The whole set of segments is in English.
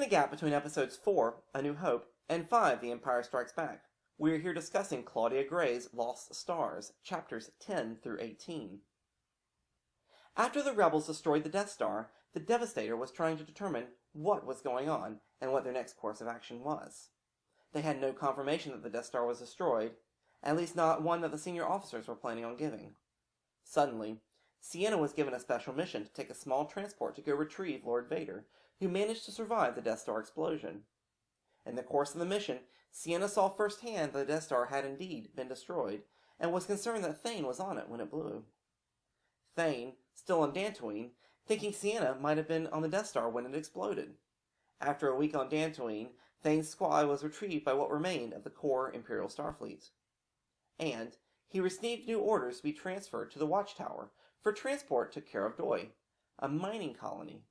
the gap between episodes 4, A New Hope, and 5, The Empire Strikes Back, we are here discussing Claudia Gray's Lost Stars, chapters 10 through 18. After the rebels destroyed the Death Star, the Devastator was trying to determine what was going on and what their next course of action was. They had no confirmation that the Death Star was destroyed, at least not one that the senior officers were planning on giving. Suddenly, Sienna was given a special mission to take a small transport to go retrieve Lord Vader, who managed to survive the Death Star explosion. In the course of the mission, Sienna saw firsthand that the Death Star had indeed been destroyed, and was concerned that Thane was on it when it blew. Thane, still on Dantooine, thinking Sienna might have been on the Death Star when it exploded. After a week on Dantooine, Thane's squad was retrieved by what remained of the core Imperial Starfleet. And he received new orders to be transferred to the Watchtower for transport to Caravdoi, a mining colony.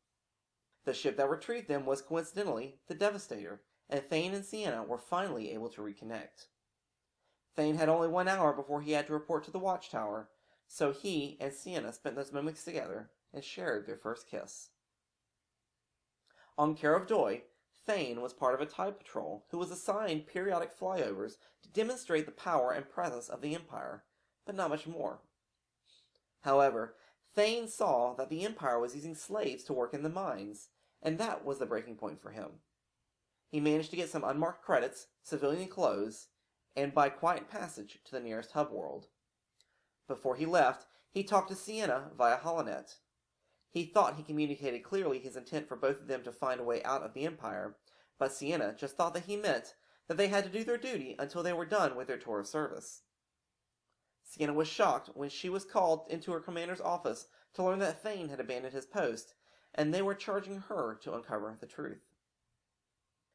The ship that retrieved them was coincidentally the Devastator, and Thane and Sienna were finally able to reconnect. Thane had only 1 hour before he had to report to the Watchtower, so he and Sienna spent those moments together and shared their first kiss. On Caravdoi, Thane was part of a TIE patrol who was assigned periodic flyovers to demonstrate the power and presence of the Empire, but not much more. However, Thane saw that the Empire was using slaves to work in the mines, and that was the breaking point for him. He managed to get some unmarked credits, civilian clothes, and by quiet passage to the nearest hub world. Before he left, he talked to Sienna via holonet. He thought he communicated clearly his intent for both of them to find a way out of the Empire, but Sienna just thought that he meant that they had to do their duty until they were done with their tour of service. Sienna was shocked when she was called into her commander's office to learn that Thane had abandoned his post, and they were charging her to uncover the truth.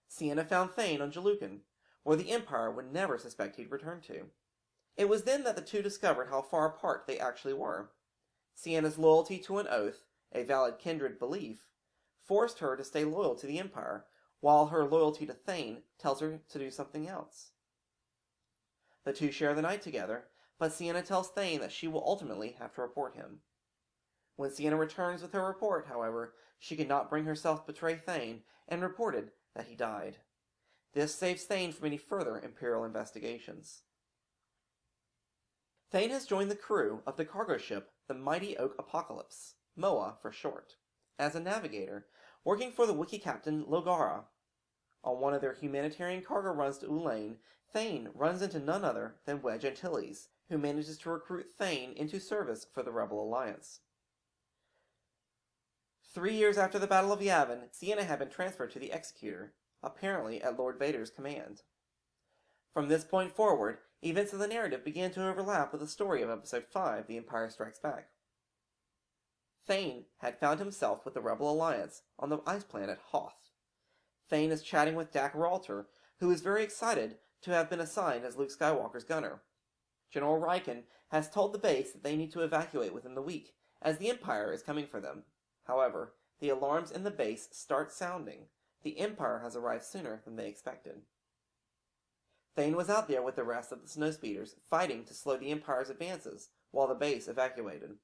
Sienna found Thane on Jalukan, where the Empire would never suspect he'd return to. It was then that the two discovered how far apart they actually were. Sienna's loyalty to an oath, a valid kindred belief, forced her to stay loyal to the Empire, while her loyalty to Thane tells her to do something else. The two share the night together, but Sienna tells Thane that she will ultimately have to report him. When Sienna returns with her report, however, she could not bring herself to betray Thane, and reported that he died. This saves Thane from any further Imperial investigations. Thane has joined the crew of the cargo ship the Mighty Oak Apocalypse, MOA for short, as a navigator, working for the wiki captain Logara. On one of their humanitarian cargo runs to Ulaine, Thane runs into none other than Wedge Antilles, who manages to recruit Thane into service for the Rebel Alliance. 3 years after the Battle of Yavin, Sienna had been transferred to the Executor, apparently at Lord Vader's command. From this point forward, events of the narrative began to overlap with the story of Episode 5, The Empire Strikes Back. Thane had found himself with the Rebel Alliance on the ice planet Hoth. Thane is chatting with Dak Ralter, who is very excited to have been assigned as Luke Skywalker's gunner. General Riken has told the base that they need to evacuate within the week, as the Empire is coming for them. However, the alarms in the base start sounding. The Empire has arrived sooner than they expected. Thane was out there with the rest of the snowspeeders, fighting to slow the Empire's advances, while the base evacuated.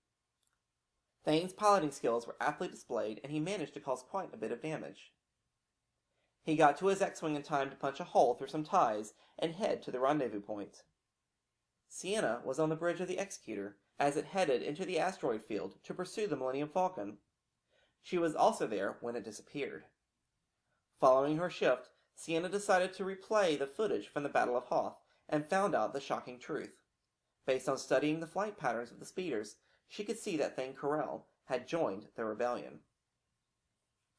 Thane's piloting skills were aptly displayed, and he managed to cause quite a bit of damage. He got to his X-Wing in time to punch a hole through some ties and head to the rendezvous point. Sienna was on the bridge of the Executor as it headed into the asteroid field to pursue the Millennium Falcon. She was also there when it disappeared. Following her shift, Sienna decided to replay the footage from the Battle of Hoth and found out the shocking truth. Based on studying the flight patterns of the speeders, she could see that Thane Carell had joined the rebellion.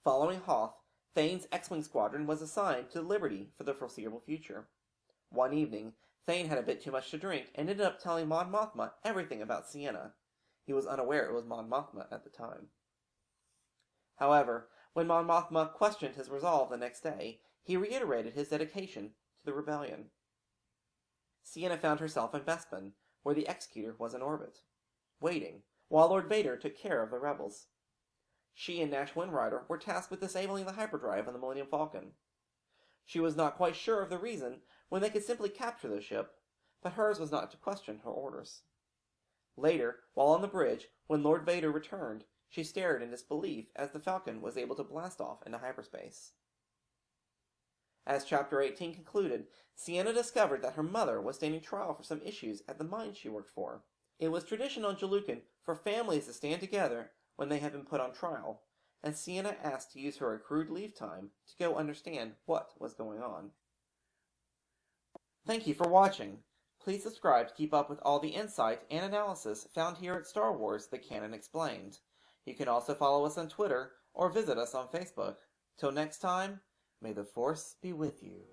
Following Hoth, Thane's X-Wing squadron was assigned to Liberty for the foreseeable future. One evening, Thane had a bit too much to drink and ended up telling Mon Mothma everything about Sienna. He was unaware it was Mon Mothma at the time. However, when Mon Mothma questioned his resolve the next day, he reiterated his dedication to the rebellion. Sienna found herself in Bespin, where the Executor was in orbit, waiting, while Lord Vader took care of the rebels. She and Nash Windrider were tasked with disabling the hyperdrive on the Millennium Falcon. She was not quite sure of the reason when they could simply capture the ship, but hers was not to question her orders. Later, while on the bridge, when Lord Vader returned, she stared in disbelief as the Falcon was able to blast off into hyperspace. As Chapter 18 concluded, Sienna discovered that her mother was standing trial for some issues at the mine she worked for. It was tradition on Jalukan for families to stand together when they have been put on trial, and Sienna asked to use her accrued leave time to go understand what was going on. Thank you for watching. Please subscribe to keep up with all the insight and analysis found here at Star Wars: The Canon Explained. You can also follow us on Twitter or visit us on Facebook. Till next time, may the Force be with you.